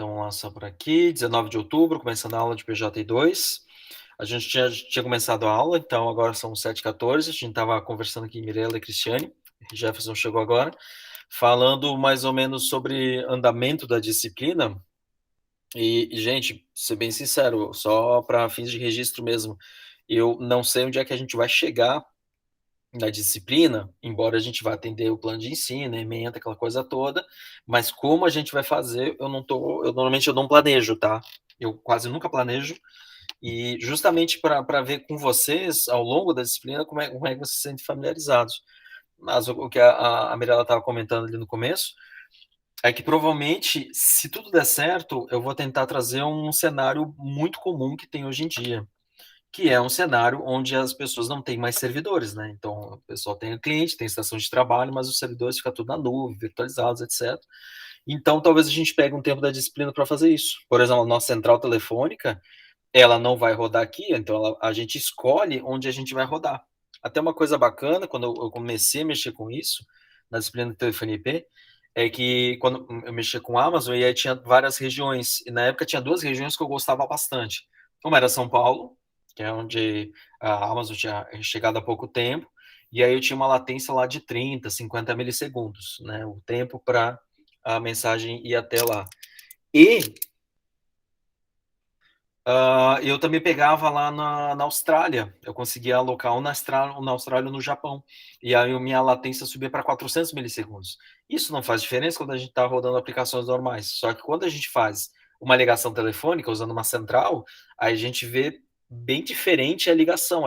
Então, vamos lá só por aqui, 19 de outubro, começando a aula de PJ2. A gente tinha começado a aula, então agora são 7h14, a gente estava conversando aqui, Mirella e Cristiane, Jefferson chegou agora, falando mais ou menos sobre andamento da disciplina. E gente, ser bem sincero, só para fins de registro mesmo, eu não sei onde é que a gente vai chegar na disciplina, embora a gente vá atender o plano de ensino, ementa, aquela coisa toda, mas como a gente vai fazer, eu normalmente eu não planejo, tá? Eu quase nunca planejo, e justamente para ver com vocês, ao longo da disciplina, como é que vocês se sentem familiarizados. Mas o que a Mirella estava comentando ali no começo, é que provavelmente, se tudo der certo, eu vou tentar trazer um cenário muito comum que tem hoje em dia, que é um cenário onde as pessoas não têm mais servidores, né? Então, o pessoal tem o cliente, tem estação de trabalho, mas os servidores ficam tudo na nuvem, virtualizados, etc. Então, talvez a gente pegue um tempo da disciplina para fazer isso. Por exemplo, a nossa central telefônica, ela não vai rodar aqui, então a gente escolhe onde a gente vai rodar. Até uma coisa bacana, quando eu comecei a mexer com isso, na disciplina de telefonia IP, é que quando eu mexia com a Amazon, e aí tinha várias regiões, e na época tinha duas regiões que eu gostava bastante. Uma era São Paulo, que é onde a Amazon tinha chegado há pouco tempo, e aí eu tinha uma latência lá de 30, 50 milissegundos, né, o tempo para a mensagem ir até lá. E eu também pegava lá na Austrália, eu conseguia alocar um na Austrália ou no Japão, e aí a minha latência subia para 400 milissegundos. Isso não faz diferença quando a gente está rodando aplicações normais, só que quando a gente faz uma ligação telefônica usando uma central, aí a gente vê bem diferente a ligação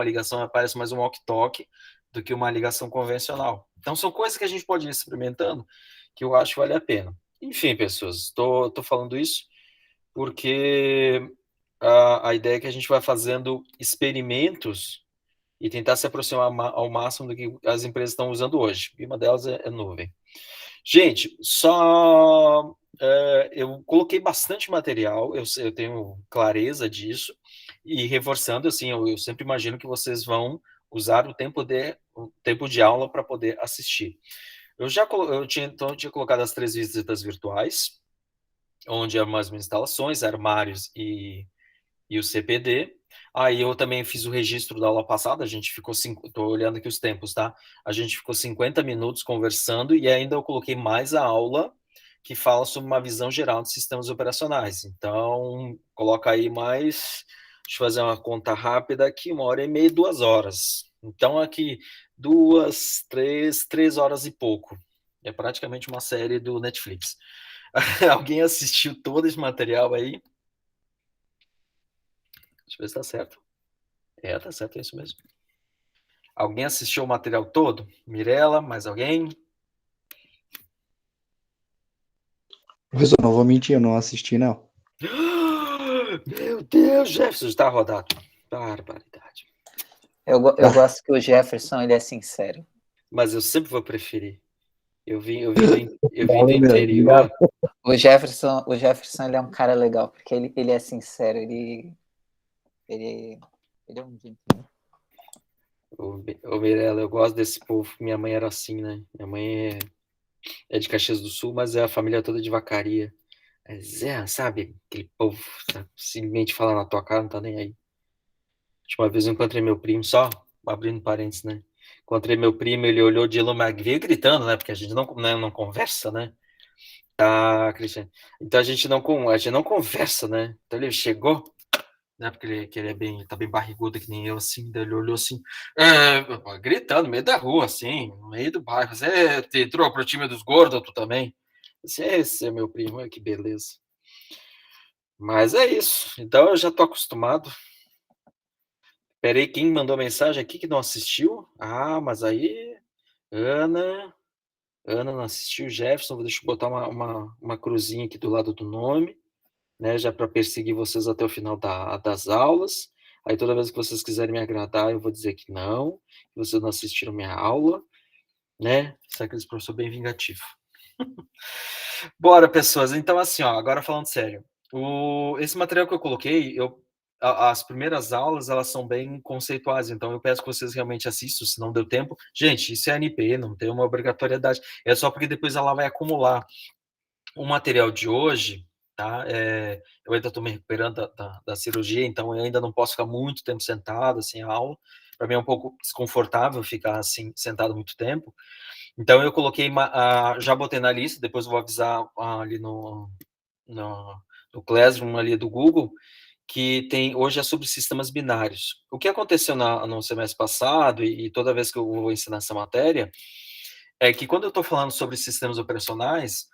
parece mais um walkie-talkie do que uma ligação convencional. Então são coisas que a gente pode ir experimentando, que eu acho que vale a pena. Enfim, pessoas, estou falando isso porque a ideia é que a gente vai fazendo experimentos e tentar se aproximar ao máximo do que as empresas estão usando hoje. E uma delas é nuvem. Gente, eu coloquei bastante material, eu tenho clareza disso, e reforçando, assim, eu sempre imagino que vocês vão usar o tempo de aula para poder assistir. Então, eu tinha colocado as 3 visitas virtuais, onde eram as minhas instalações, armários e o CPD. Aí eu também fiz o registro da aula passada, a gente ficou, estou olhando aqui os tempos, tá? A gente ficou 50 minutos conversando e ainda eu coloquei mais a aula que fala sobre uma visão geral de sistemas operacionais. Então, coloca aí mais, deixa eu fazer uma conta rápida aqui, 1h30, 2 horas. Então, aqui, 3 horas e pouco. É praticamente uma série do Netflix. Alguém assistiu todo esse material aí? Deixa eu ver se tá certo. Tá certo, é isso mesmo. Alguém assistiu o material todo? Mirella, mais alguém? Professor, não vou mentir, eu não assisti, não. Meu Deus, Jefferson, está rodado. Barbaridade. Eu gosto que o Jefferson, ele é sincero. Mas eu sempre vou preferir. Eu vim do interior. O Jefferson, ele é um cara legal, porque ele é sincero, ele é um gentleman. Ô Mirella, eu gosto desse povo. Minha mãe era assim, né? Minha mãe é de Caxias do Sul, mas é a família toda de Vacaria. Sabe? Aquele povo simplesmente fala na tua cara, não tá nem aí. Uma vez eu encontrei meu primo, só abrindo parênteses, né? Encontrei meu primo, ele olhou de Elon veio gritando, né? Porque a gente não conversa, né? Tá, Cristiano? Então a gente não conversa, né? Então ele chegou, né? Porque ele tá bem barrigudo, que nem eu, assim. Daí ele olhou assim, gritando no meio da rua, assim, no meio do bairro. Você entrou pro time dos gordos, tu também? Esse é meu primo, que beleza. Mas é isso. Então eu já tô acostumado. Peraí, quem mandou mensagem aqui que não assistiu? Mas aí, Ana não assistiu, Jefferson, deixa eu botar uma cruzinha aqui do lado do nome, né, já para perseguir vocês até o final das aulas. Aí toda vez que vocês quiserem me agradar, eu vou dizer que não, que vocês não assistiram minha aula, né? Será que esse professor bem vingativo? Bora, pessoas. Então, assim, agora falando sério, esse material que eu coloquei, as primeiras aulas, elas são bem conceituais, então eu peço que vocês realmente assistam, se não deu tempo. Gente, isso é ANP, não tem uma obrigatoriedade, é só porque depois ela vai acumular. O material de hoje, tá? Eu ainda estou me recuperando da cirurgia, então eu ainda não posso ficar muito tempo sentado, assim, a aula. Para mim é um pouco desconfortável ficar, assim, sentado muito tempo. Então eu coloquei, já botei na lista, depois eu vou avisar ali no Classroom ali do Google, que hoje é sobre sistemas binários. O que aconteceu no semestre passado, e toda vez que eu vou ensinar essa matéria, é que quando eu estou falando sobre sistemas operacionais,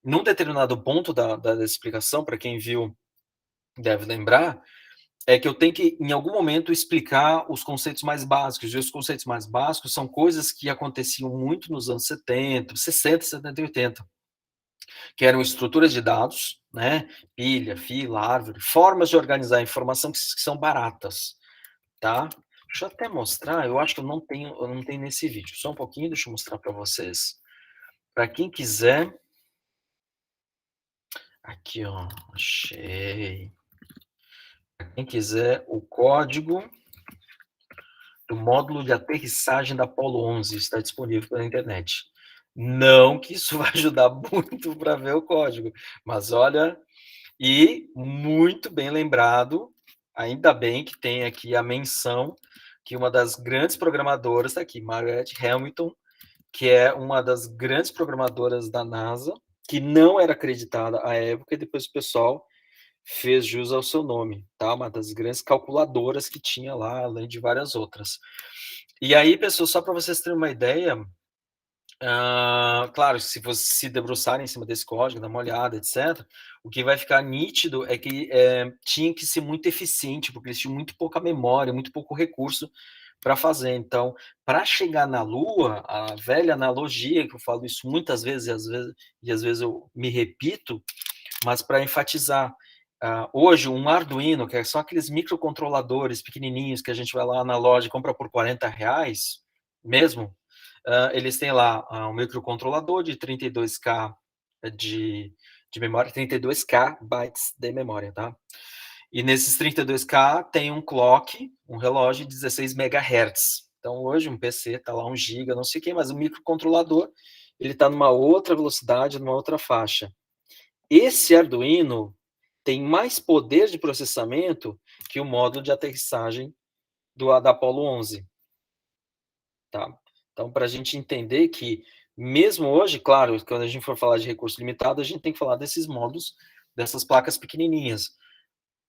num determinado ponto da explicação, para quem viu deve lembrar, é que eu tenho que, em algum momento, explicar os conceitos mais básicos. E os conceitos mais básicos são coisas que aconteciam muito nos anos 70, 60, 70 e 80, que eram estruturas de dados, né? Pilha, fila, árvore, formas de organizar a informação que são baratas, tá? Deixa eu até mostrar, eu acho que eu não tenho nesse vídeo. Só um pouquinho, deixa eu mostrar para vocês. Para quem quiser... Aqui, ó, achei. Para quem quiser, o código do módulo de aterrissagem da Apollo 11 está disponível pela internet. Não que isso vai ajudar muito para ver o código, mas olha, e muito bem lembrado, ainda bem que tem aqui a menção que uma das grandes programadoras está aqui, Margaret Hamilton, que é uma das grandes programadoras da NASA, que não era acreditada à época, e depois o pessoal fez jus ao seu nome, tá? Uma das grandes calculadoras que tinha lá, além de várias outras. E aí, pessoal, só para vocês terem uma ideia, claro, se vocês se debruçarem em cima desse código, dar uma olhada, etc., o que vai ficar nítido é que tinha que ser muito eficiente, porque eles tinham muito pouca memória, muito pouco recurso para fazer. Então, para chegar na Lua, a velha analogia, que eu falo isso muitas vezes, e às vezes eu me repito, mas para enfatizar, hoje um Arduino, que são aqueles microcontroladores pequenininhos que a gente vai lá na loja e compra por R$40 mesmo, eles têm lá um microcontrolador de 32K de memória, 32K bytes de memória, tá? E nesses 32K tem um clock, um relógio de 16 MHz. Então hoje um PC está lá 1 GB, não sei o que, mas o microcontrolador ele está numa outra velocidade, numa outra faixa. Esse Arduino tem mais poder de processamento que o módulo de aterrissagem da Apollo 11. Tá? Então, para a gente entender que, mesmo hoje, claro, quando a gente for falar de recurso limitado, a gente tem que falar desses módulos, dessas placas pequenininhas.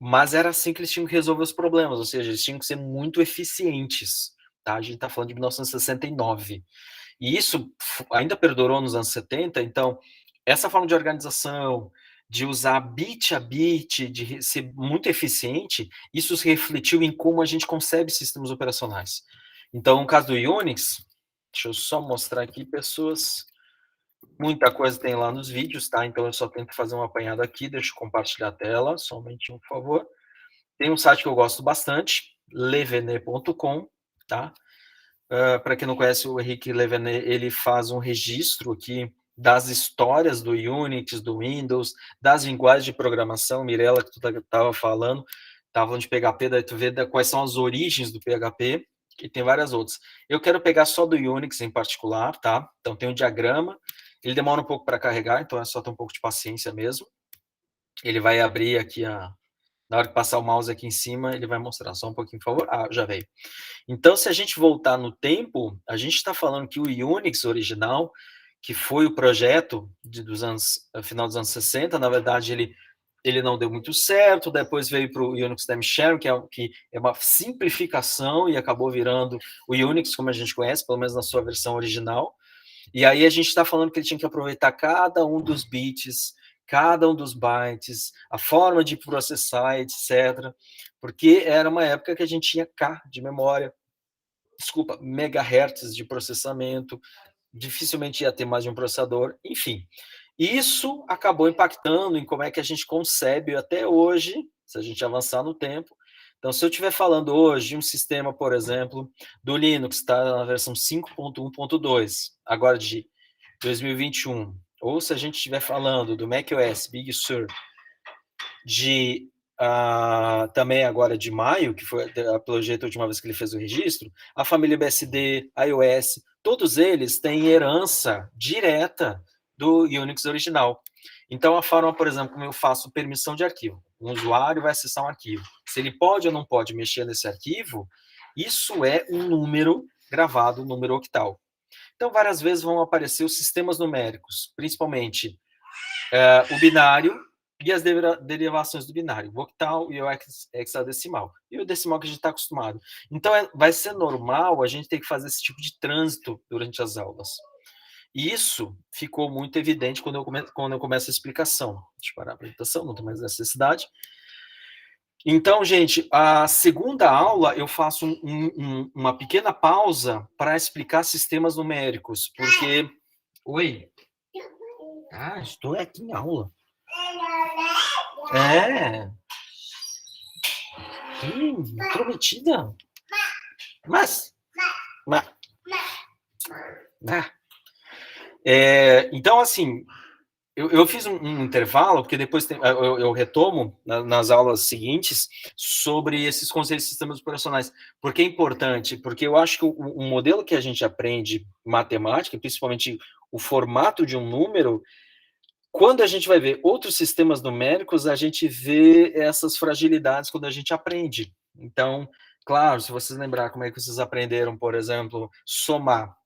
Mas era assim que eles tinham que resolver os problemas, ou seja, eles tinham que ser muito eficientes. Tá? A gente está falando de 1969. E isso ainda perdurou nos anos 70, então, essa forma de organização, de usar bit a bit, de ser muito eficiente, isso se refletiu em como a gente concebe sistemas operacionais. Então, no caso do Unix, deixa eu só mostrar aqui, pessoas, muita coisa tem lá nos vídeos, tá? Então, eu só tento fazer um apanhado aqui, deixa eu compartilhar a tela, somente um, por favor. Tem um site que eu gosto bastante, levene.com, tá? Para quem não conhece, o Henrique Levenet, ele faz um registro aqui das histórias do Unix, do Windows, das linguagens de programação, Mirella, que tu estava falando de PHP, daí tu vê quais são as origens do PHP, e tem várias outras. Eu quero pegar só do Unix em particular, tá? Então tem um diagrama, ele demora um pouco para carregar, então é só ter um pouco de paciência mesmo. Ele vai abrir aqui, na hora que passar o mouse aqui em cima, ele vai mostrar, só um pouquinho, por favor. Já veio. Então, se a gente voltar no tempo, a gente está falando que o Unix original, que foi o projeto final dos anos 60, na verdade, ele não deu muito certo, depois veio para o Unix Time Sharing, que é uma simplificação e acabou virando o Unix, como a gente conhece, pelo menos na sua versão original. E aí a gente está falando que ele tinha que aproveitar cada um dos bits, cada um dos bytes, a forma de processar, etc. Porque era uma época que a gente tinha K de memória, megahertz de processamento, dificilmente ia ter mais de um processador, enfim. Isso acabou impactando em como é que a gente concebe até hoje, se a gente avançar no tempo. Então, se eu estiver falando hoje de um sistema, por exemplo, do Linux, está na versão 5.1.2, agora de 2021, ou se a gente estiver falando do macOS Big Sur, também agora de maio, que foi pelo jeito a última vez que ele fez o registro, a família BSD, iOS, todos eles têm herança direta do Unix original. Então, a forma, por exemplo, como eu faço permissão de arquivo. Um usuário vai acessar um arquivo. Se ele pode ou não pode mexer nesse arquivo, isso é um número gravado, um número octal. Então, várias vezes vão aparecer os sistemas numéricos, principalmente o binário e as derivações do binário, o octal e o hexadecimal. E o decimal que a gente está acostumado. Então, vai ser normal a gente ter que fazer esse tipo de trânsito durante as aulas. E isso ficou muito evidente quando eu começo a explicação. Deixa eu parar a apresentação, não tem mais necessidade. Então, gente, a segunda aula eu faço uma pequena pausa para explicar sistemas numéricos, porque... Oi? Ah, estou aqui em aula. É. Intrometida. Mas... então, assim, eu fiz um intervalo, porque depois eu retomo nas aulas seguintes sobre esses conceitos de sistemas operacionais. Por que é importante? Porque eu acho que o modelo que a gente aprende matemática, principalmente o formato de um número, quando a gente vai ver outros sistemas numéricos, a gente vê essas fragilidades quando a gente aprende. Então, claro, se vocês lembrar como é que vocês aprenderam, por exemplo, somar,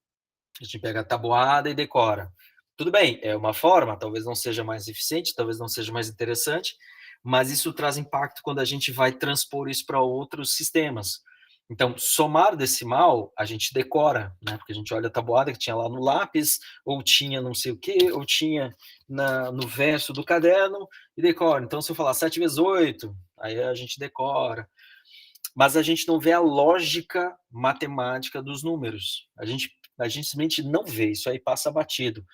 a gente pega a tabuada e decora. Tudo bem, é uma forma, talvez não seja mais eficiente, talvez não seja mais interessante, mas isso traz impacto quando a gente vai transpor isso para outros sistemas. Então, somar decimal, a gente decora, né? Porque a gente olha a tabuada que tinha lá no lápis, ou tinha não sei o quê, ou tinha no verso do caderno, e decora. Então, se eu falar 7 vezes 8, aí a gente decora. Mas a gente não vê a lógica matemática dos números. A gente simplesmente não vê, isso aí passa batido.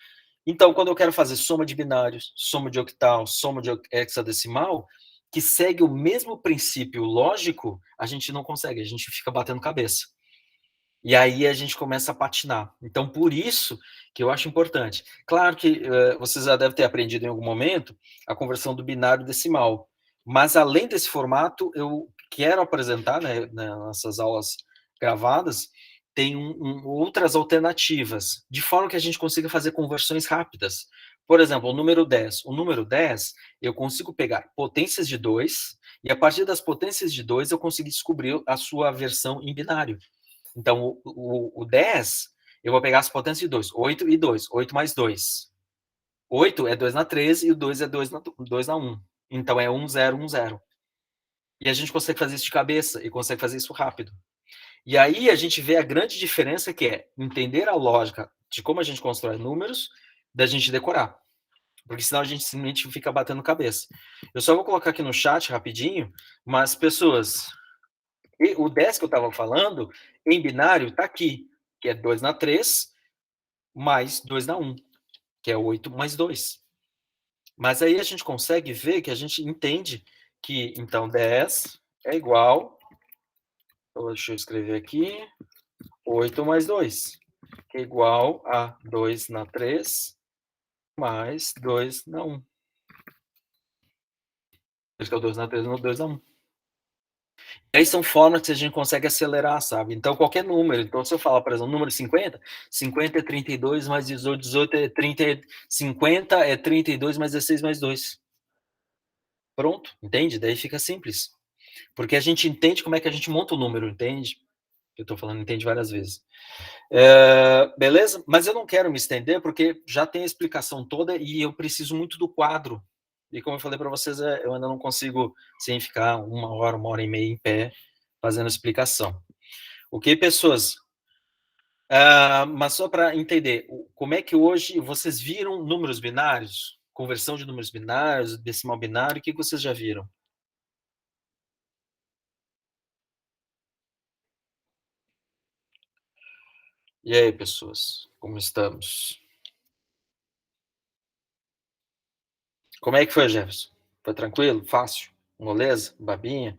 Então, quando eu quero fazer soma de binários, soma de octal, soma de hexadecimal, que segue o mesmo princípio lógico, a gente não consegue, a gente fica batendo cabeça. E aí a gente começa a patinar. Então, por isso que eu acho importante. Claro que vocês já devem ter aprendido em algum momento a conversão do binário decimal. Mas, além desse formato, eu quero apresentar, né, nessas aulas gravadas, tem outras alternativas, de forma que a gente consiga fazer conversões rápidas. Por exemplo, o número 10. O número 10, eu consigo pegar potências de 2, e a partir das potências de 2, eu consigo descobrir a sua versão em binário. Então, o 10, eu vou pegar as potências de 2, 8 e 2, 8 mais 2. 8 é 2 na 13 e o 2 é 2 na 1. Então, é 1, 0, 1, 0. E a gente consegue fazer isso de cabeça e consegue fazer isso rápido. E aí a gente vê a grande diferença que é entender a lógica de como a gente constrói números, da gente decorar. Porque senão a gente simplesmente fica batendo cabeça. Eu só vou colocar aqui no chat rapidinho, mas pessoas, o 10 que eu estava falando, em binário, está aqui, que é 2 na 3, mais 2 na 1, que é 8 mais 2. Mas aí a gente consegue ver que a gente entende que, então, 10 é igual, deixa eu escrever aqui, 8 mais 2, que é igual a 2 na 3, mais 2 na 1. Por isso que é o 2 na 3 e 2 na 1. E aí são formas que a gente consegue acelerar, sabe? Então, qualquer número. Então, se eu falar, por exemplo, o número 50, 50 é 32 mais 18, 18 é 30, 50 é 32 mais 16 mais 2. Pronto, entende? Daí fica simples. Porque a gente entende como é que a gente monta o número, entende? Eu estou falando, entende várias vezes. Beleza? Mas eu não quero me estender, porque já tem a explicação toda e eu preciso muito do quadro. E como eu falei para vocês, eu ainda não consigo, sem ficar 1 hora e meia em pé, fazendo explicação. Ok, pessoas? Mas só para entender, como é que hoje vocês viram números binários? Conversão de números binários, decimal binário, o que vocês já viram? E aí, pessoas, como estamos? Como é que foi, Jefferson? Foi tranquilo? Fácil? Moleza? Babinha?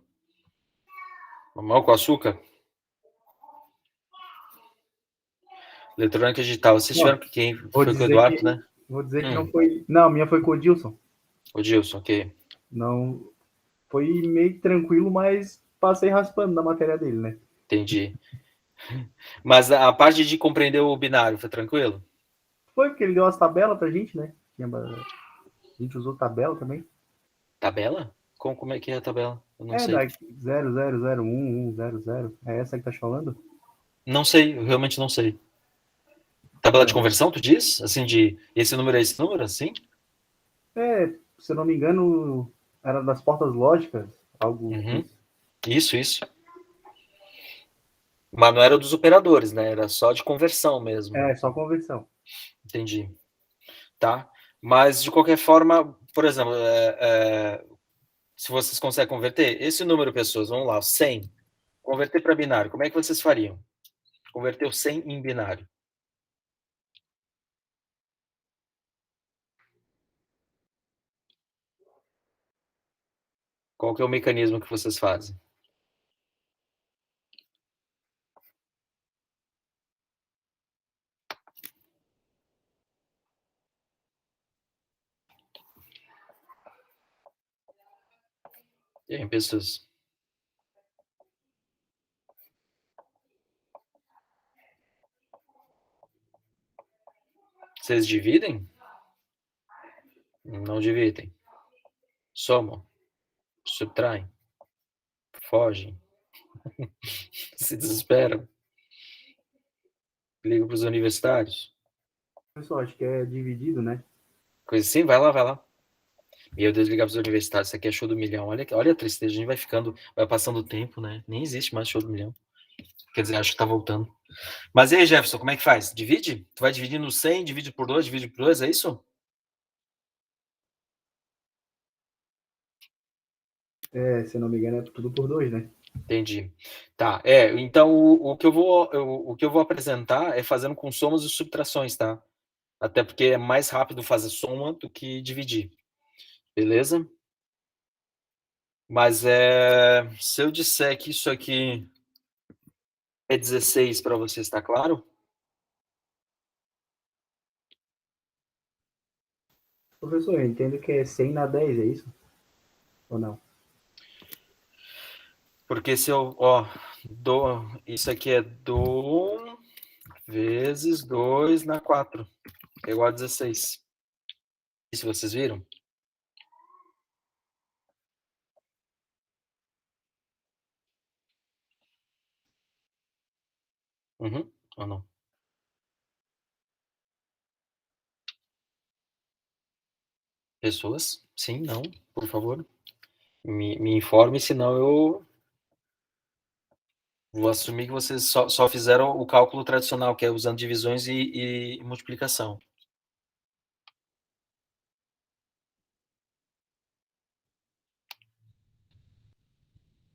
Mamão com açúcar? Eletrônica digital. Vocês tiveram que quem? Foi com o Eduardo, né? Vou dizer que não foi... Não, a minha foi com o Dilson. O Dilson, ok. Não... Foi meio tranquilo, mas passei raspando na matéria dele, né? Entendi. Mas a parte de compreender o binário foi tranquilo? Foi, porque ele deu as tabelas pra gente, né? A gente usou tabela também. Tabela? Como é que é a tabela? Eu não É, sei. da 0001100. É essa que tá te falando? Não sei, eu realmente não sei. Tabela de conversão, tu diz? Assim, de esse número é esse número, assim? Se eu não me engano, era das portas lógicas, algo Uhum. isso. Isso. Mas não era dos operadores, né? Era só de conversão mesmo. É, só conversão. Entendi. Tá? Mas, de qualquer forma, por exemplo, se vocês conseguem converter, esse número de pessoas, vamos lá, 100, converter para binário, como é que vocês fariam? Converter o 100 em binário. Qual que é o mecanismo que vocês fazem? E aí, pessoas? Vocês dividem? Não dividem. Somam? Subtraem? Fogem? Se desesperam? Ligam para os universitários? Pessoal, acho que é dividido, né? Coisa assim? Vai lá. Meu Deus, ligar para os universitários, isso aqui é show do milhão. Olha a tristeza, a gente vai passando o tempo, né? Nem existe mais show do milhão. Quer dizer, acho que tá voltando. Mas e aí, Jefferson, como é que faz? Divide? Tu vai dividir no 100, divide por 2, é isso? Se eu não me engano, é tudo por 2, né? Entendi. Tá, então o que eu vou apresentar é fazendo com somas e subtrações, tá? Até porque é mais rápido fazer soma do que dividir. Beleza? Mas se eu disser que isso aqui é 16 para você, está claro? Professor, eu entendo que é 100 na 10, é isso? Ou não? Porque se eu, isso aqui é 2 vezes 2 na 4, é igual a 16. Isso vocês viram? Uhum. Ou não? Pessoas? Sim, não, por favor. Me informe, senão eu vou assumir que vocês só fizeram o cálculo tradicional, que é usando divisões e multiplicação.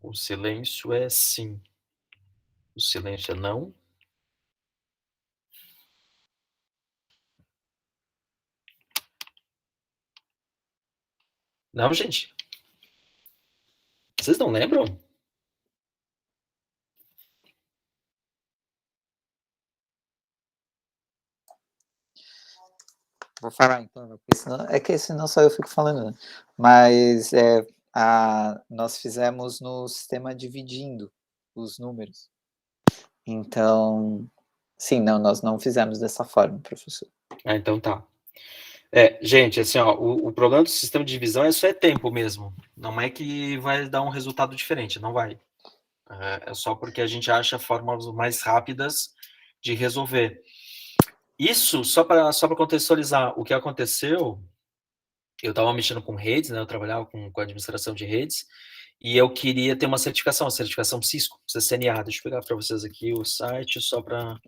O silêncio é sim. O silêncio é não. Não, gente. Vocês não lembram? Vou falar então, porque senão só eu fico falando, né? Mas nós fizemos no sistema dividindo os números. Então, sim, não, nós não fizemos dessa forma, professor. Então tá. Gente, assim, ó, o problema do sistema de divisão é só tempo mesmo. Não é que vai dar um resultado diferente, não vai. É só porque a gente acha formas mais rápidas de resolver. Isso, só para contextualizar, o que aconteceu, eu estava mexendo com redes, né? Eu trabalhava com administração de redes, e eu queria ter uma certificação, a certificação Cisco, CCNA. Deixa eu pegar para vocês aqui o site só para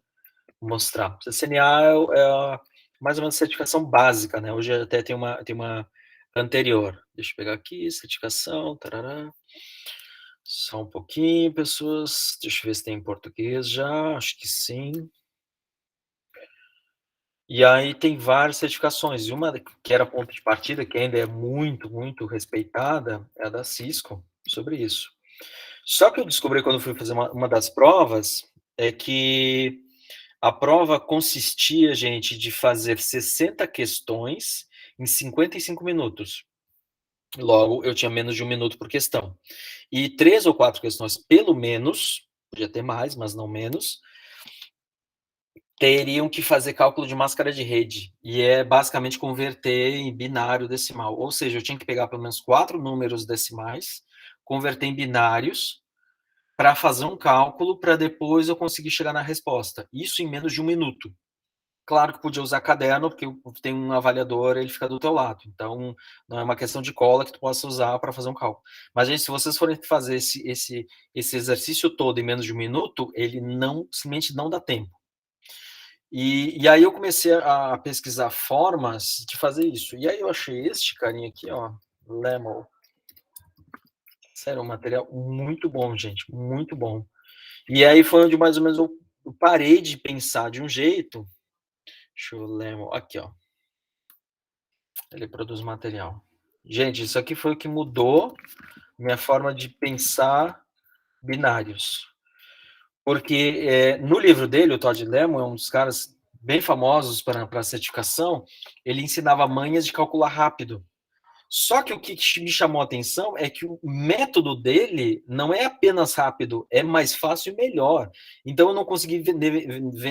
mostrar. CCNA é mais ou menos certificação básica, né? Hoje até tem uma anterior. Deixa eu pegar aqui, certificação, tarará. Só um pouquinho, pessoas. Deixa eu ver se tem em português já, acho que sim. E aí tem várias certificações, e uma que era ponto de partida, que ainda é muito, muito respeitada, é a da Cisco, sobre isso. Só que eu descobri quando fui fazer uma das provas, é que a prova consistia, gente, de fazer 60 questões em 55 minutos. Logo, eu tinha menos de 1 minuto por questão. E 3 ou 4 questões, pelo menos, podia ter mais, mas não menos, teriam que fazer cálculo de máscara de rede, e é basicamente converter em binário decimal, ou seja, eu tinha que pegar pelo menos 4 números decimais, converter em binários, para fazer um cálculo, para depois eu conseguir chegar na resposta. Isso em menos de 1 minuto. Claro que podia usar caderno, porque tem um avaliador, ele fica do teu lado. Então, não é uma questão de cola que tu possa usar para fazer um cálculo. Mas, gente, se vocês forem fazer esse exercício todo em menos de 1 minuto, ele simplesmente não dá tempo. E aí eu comecei a pesquisar formas de fazer isso. E aí eu achei este carinha aqui, ó, Lemel. Sério, um material muito bom, gente, muito bom. E aí foi onde mais ou menos eu parei de pensar de um jeito. Deixa eu Lemel, aqui, ó. Ele produz material. Gente, isso aqui foi o que mudou minha forma de pensar binários. Porque no livro dele, o Todd Lemon é um dos caras bem famosos para certificação, ele ensinava manhas de calcular rápido. Só que o que me chamou a atenção é que o método dele não é apenas rápido, é mais fácil e melhor. Então eu não consegui ver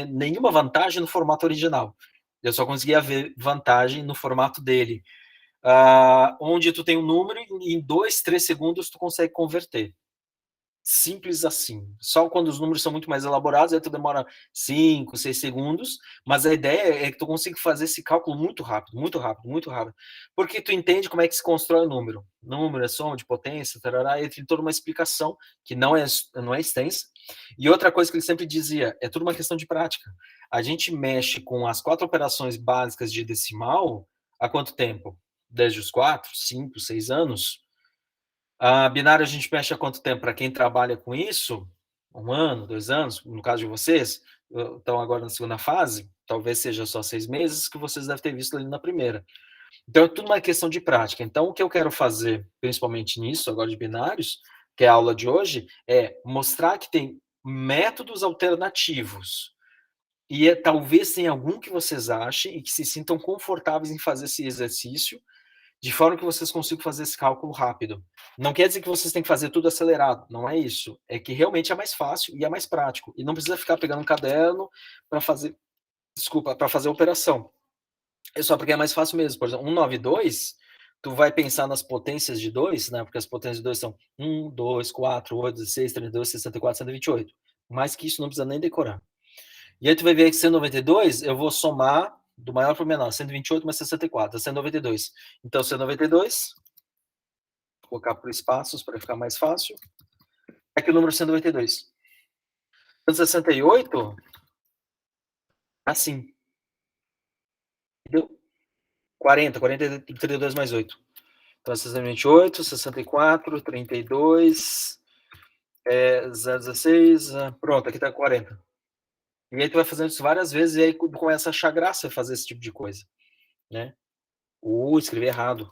nenhuma vantagem no formato original. Eu só conseguia ver vantagem no formato dele. Onde tu tem um número e em 2, 3 segundos tu consegue converter. Simples assim. Só quando os números são muito mais elaborados, aí tu demora 5, 6 segundos, mas a ideia é que tu consiga fazer esse cálculo muito rápido, muito rápido, muito rápido. Porque tu entende como é que se constrói o número. Número é soma de potência, tarará, e tem toda uma explicação que não é extensa. E outra coisa que ele sempre dizia, é tudo uma questão de prática. A gente mexe com as 4 operações básicas de decimal há quanto tempo? Desde os 4, 5, 6 anos? A binário a gente mexe há quanto tempo? Para quem trabalha com isso, 1 ano, 2 anos, no caso de vocês, estão agora na segunda fase, talvez seja só 6 meses, que vocês devem ter visto ali na primeira. Então, é tudo uma questão de prática. Então, o que eu quero fazer, principalmente nisso, agora de binários, que é a aula de hoje, é mostrar que tem métodos alternativos. E talvez tenha algum que vocês achem e que se sintam confortáveis em fazer esse exercício, de forma que vocês consigam fazer esse cálculo rápido. Não quer dizer que vocês têm que fazer tudo acelerado, não é isso. É que realmente é mais fácil e é mais prático. E não precisa ficar pegando um caderno para fazer, para fazer a operação. É só porque é mais fácil mesmo. Por exemplo, 192, tu vai pensar nas potências de 2, né? Porque as potências de 2 são 1, 2, 4, 8, 16, 32, 64, 128. Mais que isso não precisa nem decorar. E aí tu vai ver que 192, eu vou somar do maior para o menor, 128 mais 64, 192. Então, 192, vou colocar por espaços para ficar mais fácil. Aqui o número 192. 168, assim. Deu 40, 32 mais 8. Então, 128, 64, 32, 016, pronto, aqui está 40. E aí tu vai fazendo isso várias vezes e aí começa a achar graça fazer esse tipo de coisa, né? Escrevi errado.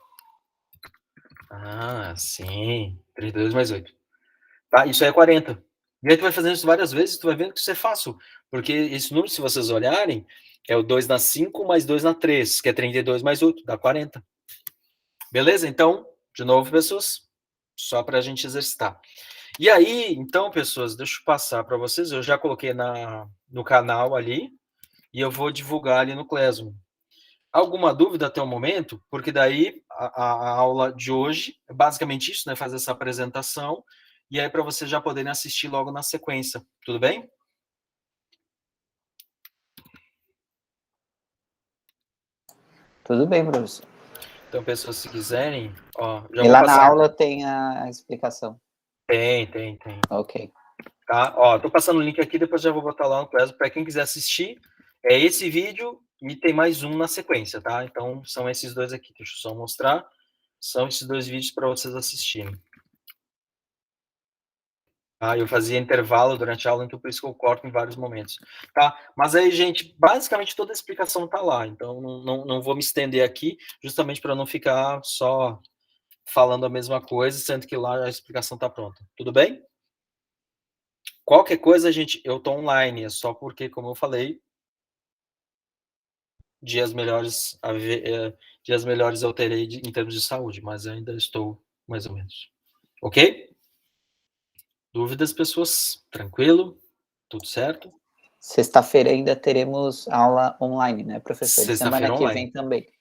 Sim. 32 mais 8. Tá? Isso aí é 40. E aí tu vai fazendo isso várias vezes, tu vai vendo que isso é fácil. Porque esse número, se vocês olharem, é o 2 na 5 mais 2 na 3, que é 32 mais 8, dá 40. Beleza? Então, de novo, pessoas, só para a gente exercitar. E aí, então, pessoas, deixa eu passar para vocês. Eu já coloquei no canal ali e eu vou divulgar ali no Classroom. Alguma dúvida até o momento? Porque daí a aula de hoje é basicamente isso, né? Fazer essa apresentação e aí para vocês já poderem assistir logo na sequência. Tudo bem? Tudo bem, professor. Então, pessoas, se quiserem, ó, já e vou lá passar. Na aula tem a explicação. Tem. Ok. Tá? Ó, tô passando o link aqui, depois já vou botar lá no Classroom para quem quiser assistir. É esse vídeo e tem mais um na sequência, tá? Então, são esses dois aqui. Deixa eu só mostrar. São esses 2 vídeos para vocês assistirem. Eu fazia intervalo durante a aula, então por isso que eu corto em vários momentos. Tá? Mas aí, gente, basicamente toda a explicação está lá. Então, não vou me estender aqui, justamente para não ficar só falando a mesma coisa, sendo que lá a explicação está pronta. Tudo bem? Qualquer coisa, gente, eu estou online. É só porque, como eu falei, dias melhores eu terei em termos de saúde, mas ainda estou mais ou menos. Ok? Dúvidas, pessoas? Tranquilo? Tudo certo? Sexta-feira ainda teremos aula online, né, professor? Sexta-feira Semana que online. vem também.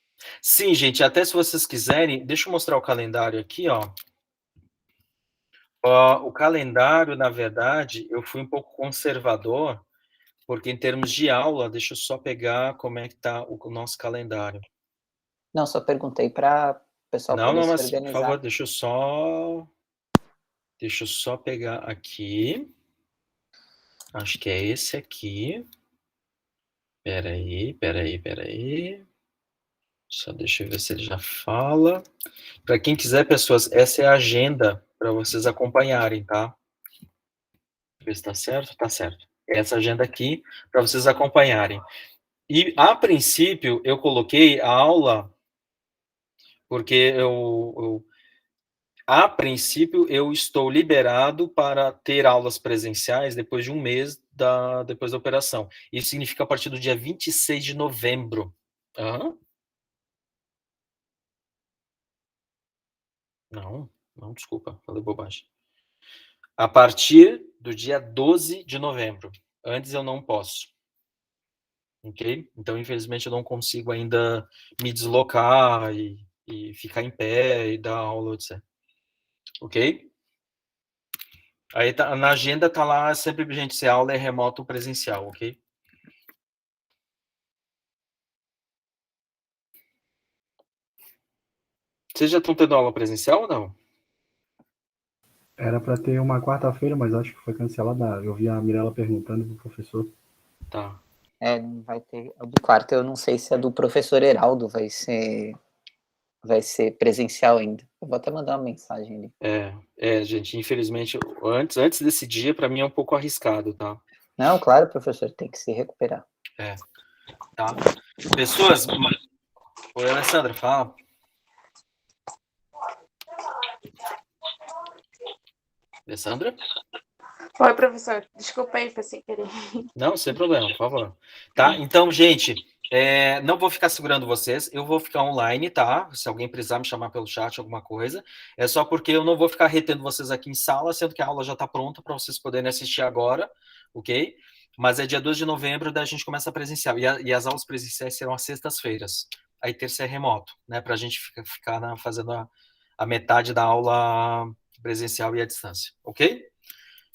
Sim, gente, até se vocês quiserem, deixa eu mostrar o calendário aqui, ó. O calendário, na verdade, eu fui um pouco conservador, porque em termos de aula, deixa eu só pegar como é que tá o nosso calendário. Não, só perguntei para o pessoal Não, poder não, se mas, por favor, organizar. deixa eu só pegar aqui. Acho que é esse aqui. Peraí. Só deixa eu ver se ele já fala. Para quem quiser, pessoas, essa é a agenda para vocês acompanharem, tá? Ver se tá certo? Tá certo. Essa agenda aqui para vocês acompanharem. E, a princípio, eu coloquei a aula porque a princípio, eu estou liberado para ter aulas presenciais depois de um mês depois da operação. Isso significa a partir do dia 26 de novembro. Hã? Não, desculpa, falei bobagem. A partir do dia 12 de novembro. Antes eu não posso. Ok? Então, infelizmente, eu não consigo ainda me deslocar e ficar em pé e dar aula, etc. Ok? Aí tá, na agenda tá lá sempre, gente, se a aula é remoto ou presencial, ok? Vocês já estão tendo aula presencial ou não? Era para ter uma quarta-feira, mas acho que foi cancelada. Eu vi a Mirella perguntando pro professor. Tá. Não vai ter. A do quarto, eu não sei se a do professor Heraldo vai ser presencial ainda. Eu vou até mandar uma mensagem ali. Gente, infelizmente, antes desse dia, para mim é um pouco arriscado, tá? Não, claro, professor, tem que se recuperar. Tá. Pessoas... Oi, Alessandra, fala. Alessandra? Oi, professor. Desculpa aí, foi sem querer. Não, sem problema, por favor. Tá? Então, gente, não vou ficar segurando vocês, eu vou ficar online, tá? Se alguém precisar me chamar pelo chat, alguma coisa. É só porque eu não vou ficar retendo vocês aqui em sala, sendo que a aula já está pronta para vocês poderem assistir agora, ok? Mas é dia 2 de novembro, daí a gente começa a presencial. E as aulas presenciais serão às sextas-feiras. Aí terça é remoto, né? Para a gente ficar fazendo a metade da aula presencial e à distância, ok?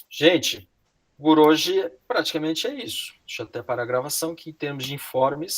Gente, por hoje, praticamente é isso. Deixa eu até parar a gravação, que em termos de informes,